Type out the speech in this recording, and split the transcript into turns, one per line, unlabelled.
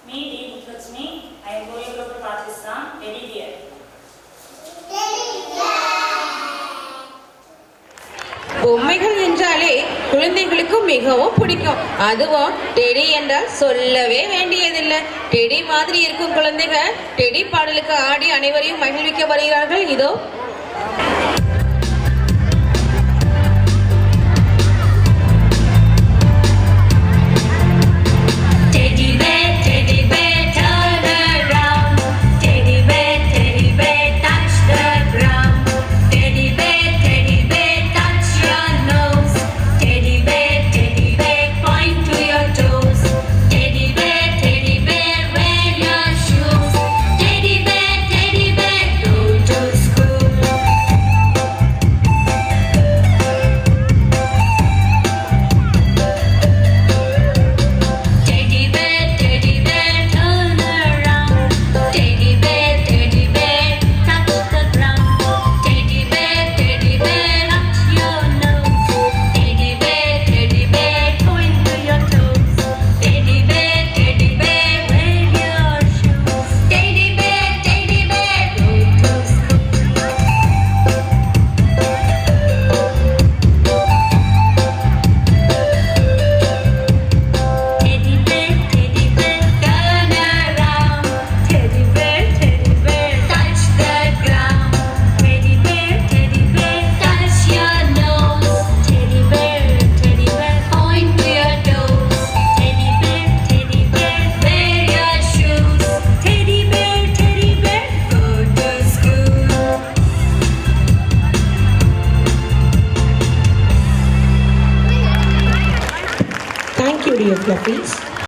Me, D. Muthulakshmi. I am choreographer Pakistan. Teddy bear.
பொம்மைகள் என்றாலே குழந்தைகளுக்கு மிகவும் பிடிக்கும். அதுவும் டெடி என்றால் சொல்லவே வேண்டியதில்லை. டெடி மாதிரி இருக்கும் குழந்தைகள் டெடி பாடலுக்கு ஆடி அனைவரையும் மகிழ்விக்க வருகிறார்கள். இதோ